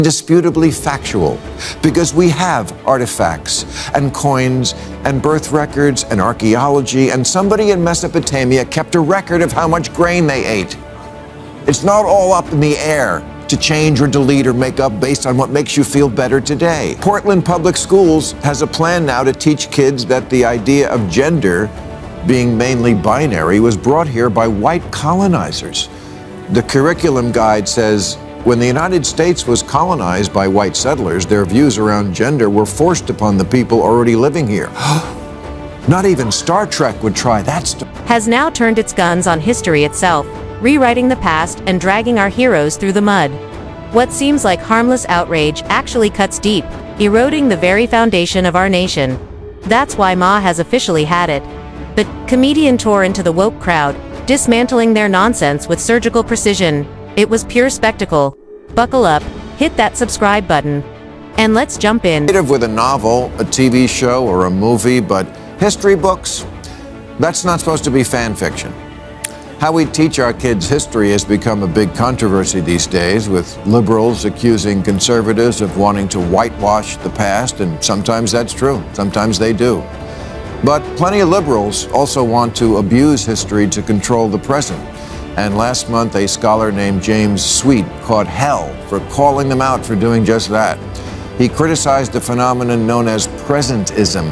indisputably factual, because we have artifacts and coins and birth records and archaeology, and somebody in Mesopotamia kept a record of how much grain they ate. It's not all up in the air to change or delete or make up based on what makes you feel better today. Portland Public Schools has a plan now to teach kids that the idea of gender, being mainly binary, was brought here by white colonizers. The curriculum guide says, when the United States was colonized by white settlers, their views around gender were forced upon the people already living here. Not even Star Trek would try that stuff. Has now turned its guns on history itself, rewriting the past and dragging our heroes through the mud. What seems like harmless outrage actually cuts deep, eroding the very foundation of our nation. That's why Ma has officially had it. The comedian tore into the woke crowd, dismantling their nonsense with surgical precision. It was pure spectacle. Buckle up, hit that subscribe button, and let's jump in. With a novel, a TV show, or a movie, but history books, that's not supposed to be fan fiction. How we teach our kids history has become a big controversy these days, with liberals accusing conservatives of wanting to whitewash the past, and sometimes that's true, sometimes they do. But plenty of liberals also want to abuse history to control the present. And last month, a scholar named James Sweet caught hell for calling them out for doing just that. He criticized the phenomenon known as presentism,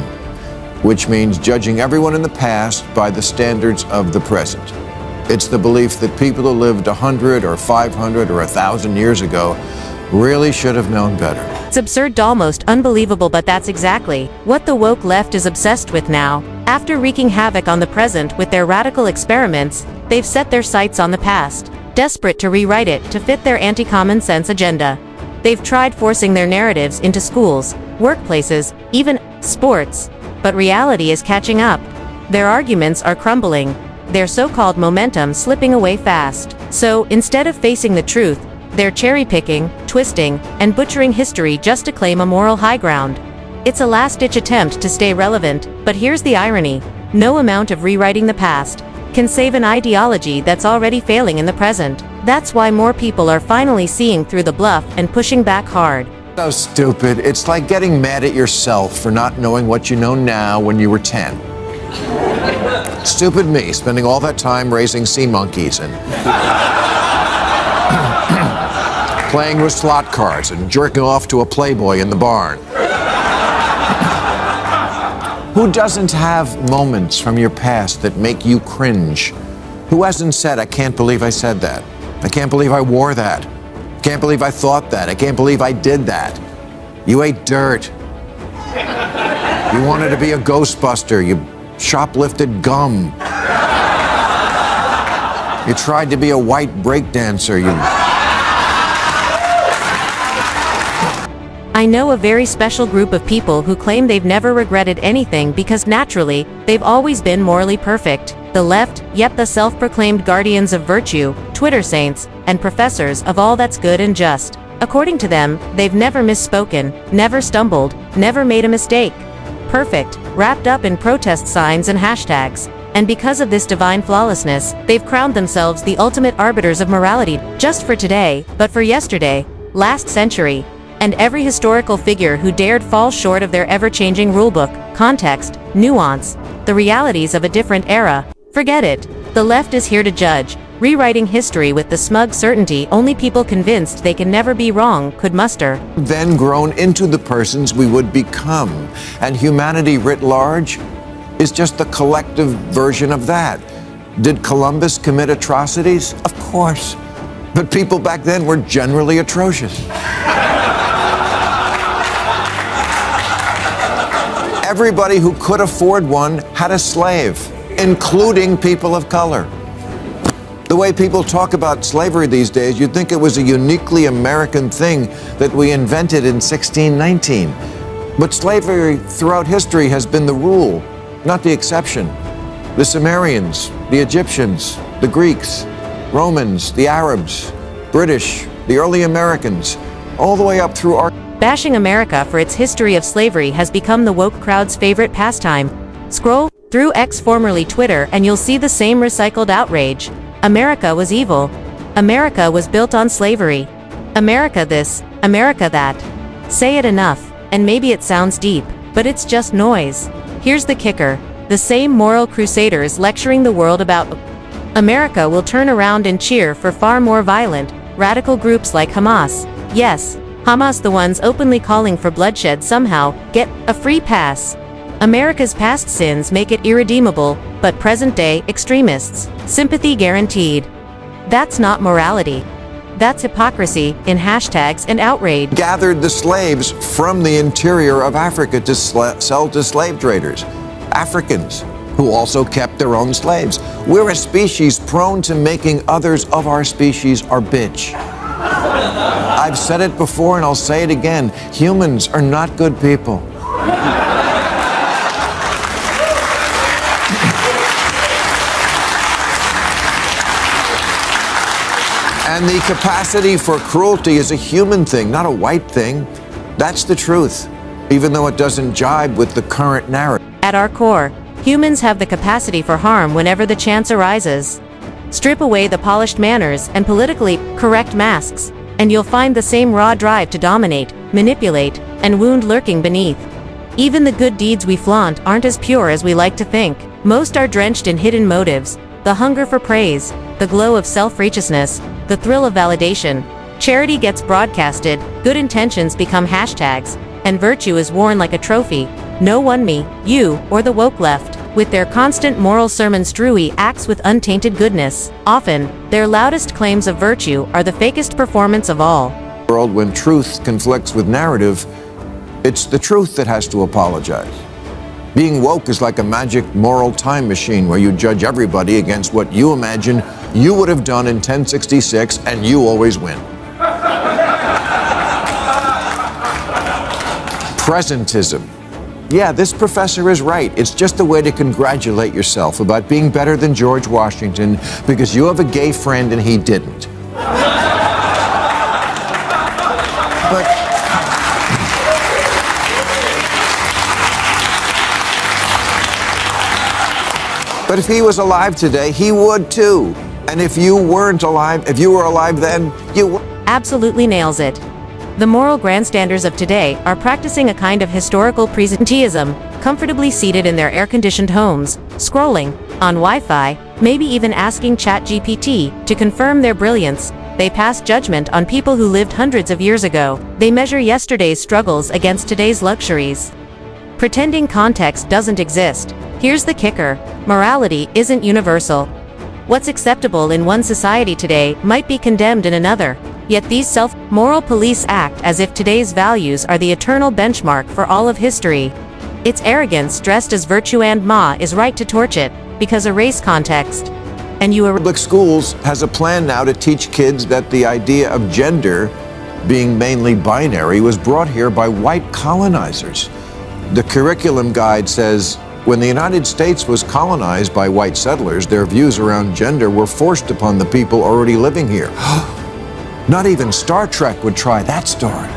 which means judging everyone in the past by the standards of the present. It's the belief that people who lived 100 or 500 or 1,000 years ago really should have known better. It's absurd, almost unbelievable, but that's exactly what the woke left is obsessed with now. After wreaking havoc on the present with their radical experiments, they've set their sights on the past, desperate to rewrite it to fit their anti-common sense agenda. They've tried forcing their narratives into schools, workplaces, even sports, but reality is catching up. Their arguments are crumbling, their so-called momentum slipping away fast. So, instead of facing the truth, they're cherry-picking, twisting, and butchering history just to claim a moral high ground. It's a last-ditch attempt to stay relevant, but here's the irony. No amount of rewriting the past can save an ideology that's already failing in the present. That's why more people are finally seeing through the bluff and pushing back hard. So stupid. It's like getting mad at yourself for not knowing what you know now when you were 10. Stupid me, spending all that time raising sea monkeys and playing with slot cards and jerking off to a Playboy in the barn. Who doesn't have moments from your past that make you cringe? Who hasn't said, I can't believe I said that. I can't believe I wore that. I can't believe I thought that. I can't believe I did that. You ate dirt. You wanted to be a Ghostbuster. You shoplifted gum. You tried to be a white breakdancer. I know a very special group of people who claim they've never regretted anything because naturally, they've always been morally perfect. The left, yet the self-proclaimed guardians of virtue, Twitter saints, and professors of all that's good and just. According to them, they've never misspoken, never stumbled, never made a mistake. Perfect, wrapped up in protest signs and hashtags. And because of this divine flawlessness, they've crowned themselves the ultimate arbiters of morality, just for today, but for yesterday, last century, and every historical figure who dared fall short of their ever-changing rulebook, context, nuance, the realities of a different era. Forget it. The left is here to judge, rewriting history with the smug certainty only people convinced they can never be wrong could muster. Then grown into the persons we would become, and humanity writ large is just the collective version of that. Did Columbus commit atrocities? Of course. But people back then were generally atrocious. Everybody who could afford one had a slave, including people of color. The way people talk about slavery these days, you'd think it was a uniquely American thing that we invented in 1619. But slavery throughout history has been the rule, not the exception. The Sumerians, the Egyptians, the Greeks, Romans, the Arabs, British, the early Americans, all the way up through our... Bashing America for its history of slavery has become the woke crowd's favorite pastime. Scroll through X, formerly Twitter, and you'll see the same recycled outrage. America was evil. America was built on slavery. America this, America that. Say it enough, and maybe it sounds deep, but it's just noise. Here's the kicker. The same moral crusaders lecturing the world about America will turn around and cheer for far more violent, radical groups like Hamas. Yes, Hamas, the ones openly calling for bloodshed, somehow get a free pass. America's past sins make it irredeemable, but present-day extremists, sympathy guaranteed. That's not morality. That's hypocrisy in hashtags and outrage. Gathered the slaves from the interior of Africa to sell to slave traders. Africans, who also kept their own slaves. We're a species prone to making others of our species our bitch. I've said it before and I'll say it again. Humans are not good people. And the capacity for cruelty is a human thing, not a white thing. That's the truth, even though it doesn't jibe with the current narrative. At our core, humans have the capacity for harm whenever the chance arises. Strip away the polished manners and politically correct masks, and you'll find the same raw drive to dominate, manipulate, and wound lurking beneath. Even the good deeds we flaunt aren't as pure as we like to think. Most are drenched in hidden motives, the hunger for praise, the glow of self-righteousness, the thrill of validation. Charity gets broadcasted, good intentions become hashtags, and virtue is worn like a trophy. No one me, you, or the woke left, with their constant moral sermon strewy acts with untainted goodness. Often, their loudest claims of virtue are the fakest performance of all. World, when truth conflicts with narrative, it's the truth that has to apologize. Being woke is like a magic moral time machine where you judge everybody against what you imagine you would have done in 1066, and you always win. Presentism. Yeah, this professor is right. It's just a way to congratulate yourself about being better than George Washington because you have a gay friend and he didn't. But if he was alive today, he would too. And if you weren't alive, if you were alive then, you would. Absolutely nails it. The moral grandstanders of today are practicing a kind of historical presenteeism, comfortably seated in their air-conditioned homes, scrolling on Wi-Fi, maybe even asking ChatGPT to confirm their brilliance. They pass judgment on people who lived hundreds of years ago. They measure yesterday's struggles against today's luxuries. Pretending context doesn't exist. Here's the kicker. Morality isn't universal. What's acceptable in one society today might be condemned in another. Yet these self-moral police act as if today's values are the eternal benchmark for all of history. It's arrogance dressed as virtue, and Ma is right to torch it, because a race context. And you Public schools has a plan now to teach kids that the idea of gender being mainly binary was brought here by white colonizers. The curriculum guide says, when the United States was colonized by white settlers, their views around gender were forced upon the people already living here. Not even Star Trek would try that story.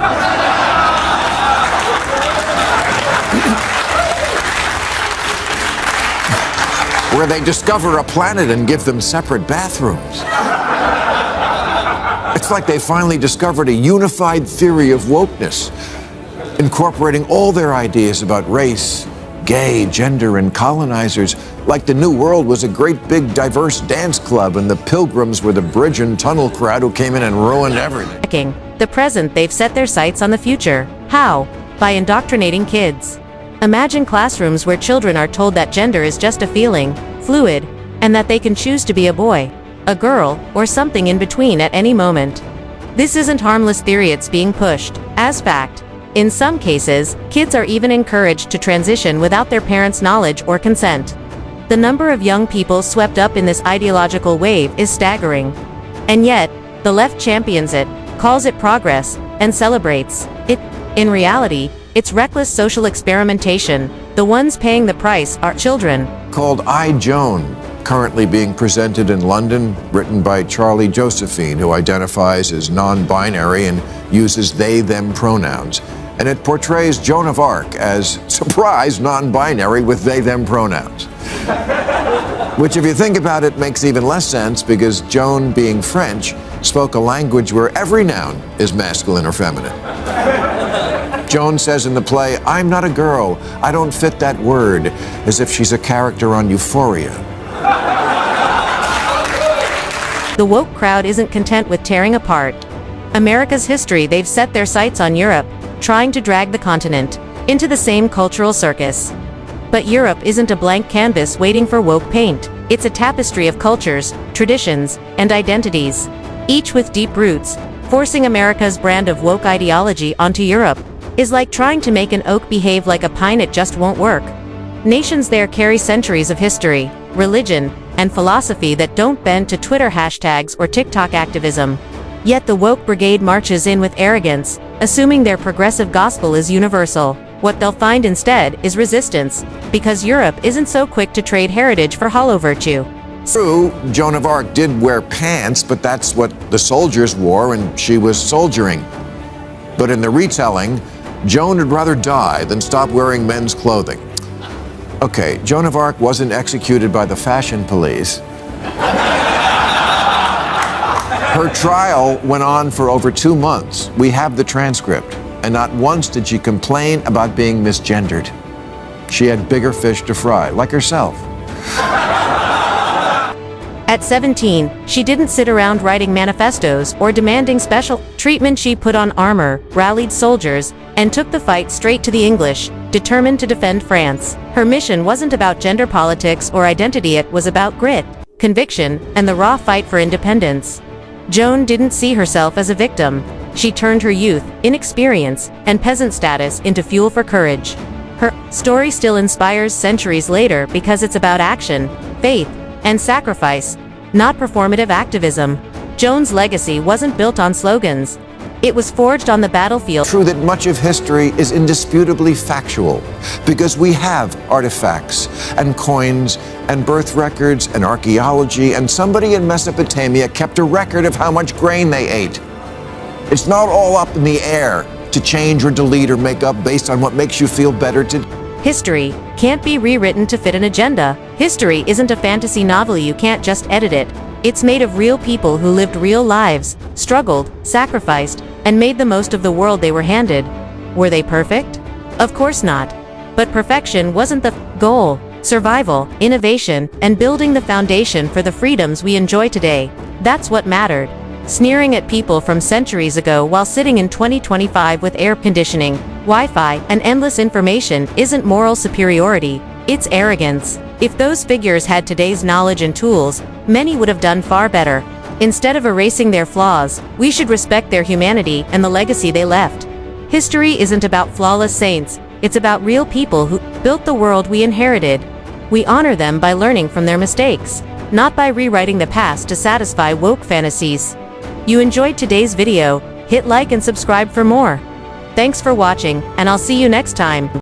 Where they discover a planet and give them separate bathrooms. It's like they finally discovered a unified theory of wokeness, incorporating all their ideas about race, gay, gender, and colonizers, like the New World was a great big diverse dance club and the Pilgrims were the bridge and tunnel crowd who came in and ruined everything. The present, they've set their sights on the future. How? By indoctrinating kids. Imagine classrooms where children are told that gender is just a feeling, fluid, and that they can choose to be a boy, a girl, or something in between at any moment. This isn't harmless theory, it's being pushed as fact. In some cases, kids are even encouraged to transition without their parents' knowledge or consent. The number of young people swept up in this ideological wave is staggering. And yet, the left champions it, calls it progress, and celebrates it. In reality, it's reckless social experimentation. The ones paying the price are children. Called I, Joan, currently being presented in London, written by Charlie Josephine, who identifies as non-binary and uses they-them pronouns. And it portrays Joan of Arc as, surprise, non-binary with they-them pronouns. Which, if you think about it, makes even less sense because Joan, being French, spoke a language where every noun is masculine or feminine. Joan says in the play, "I'm not a girl, I don't fit that word," as if she's a character on Euphoria. The woke crowd isn't content with tearing apart America's history. They've set their sights on Europe, trying to drag the continent into the same cultural circus. But Europe isn't a blank canvas waiting for woke paint. It's a tapestry of cultures, traditions, and identities, each with deep roots. Forcing America's brand of woke ideology onto Europe is like trying to make an oak behave like a pine. It just won't work. Nations there carry centuries of history, religion, and philosophy that don't bend to Twitter hashtags or TikTok activism. Yet the woke brigade marches in with arrogance, assuming their progressive gospel is universal. What they'll find instead is resistance, because Europe isn't so quick to trade heritage for hollow virtue. True, Joan of Arc did wear pants, but that's what the soldiers wore, and she was soldiering. But in the retelling, Joan would rather die than stop wearing men's clothing. Okay, Joan of Arc wasn't executed by the fashion police. Her trial went on for over 2 months. We have the transcript, and not once did she complain about being misgendered. She had bigger fish to fry, like herself. At 17, she didn't sit around writing manifestos or demanding special treatment. She put on armor, rallied soldiers, and took the fight straight to the English, determined to defend France. Her mission wasn't about gender politics or identity. It was about grit, conviction, and the raw fight for independence. Joan didn't see herself as a victim. She turned her youth, inexperience, and peasant status into fuel for courage. Her story still inspires centuries later because it's about action, faith, and sacrifice, not performative activism. Joan's legacy wasn't built on slogans. It was forged on the battlefield. True that much of history is indisputably factual, because we have artifacts and coins and birth records and archaeology, and somebody in Mesopotamia kept a record of how much grain they ate. It's not all up in the air to change or delete or make up based on what makes you feel better today. History can't be rewritten to fit an agenda. History isn't a fantasy novel. You can't just edit it. It's made of real people who lived real lives, struggled, sacrificed, and made the most of the world they were handed. Were they perfect? Of course not. But perfection wasn't the goal. Survival, innovation, and building the foundation for the freedoms we enjoy today, that's what mattered. Sneering at people from centuries ago while sitting in 2025 with air conditioning, Wi-Fi, and endless information isn't moral superiority, it's arrogance. If those figures had today's knowledge and tools, many would have done far better. Instead of erasing their flaws, we should respect their humanity and the legacy they left. History isn't about flawless saints, it's about real people who built the world we inherited. We honor them by learning from their mistakes, not by rewriting the past to satisfy woke fantasies. You enjoyed today's video, hit like and subscribe for more. Thanks for watching, and I'll see you next time.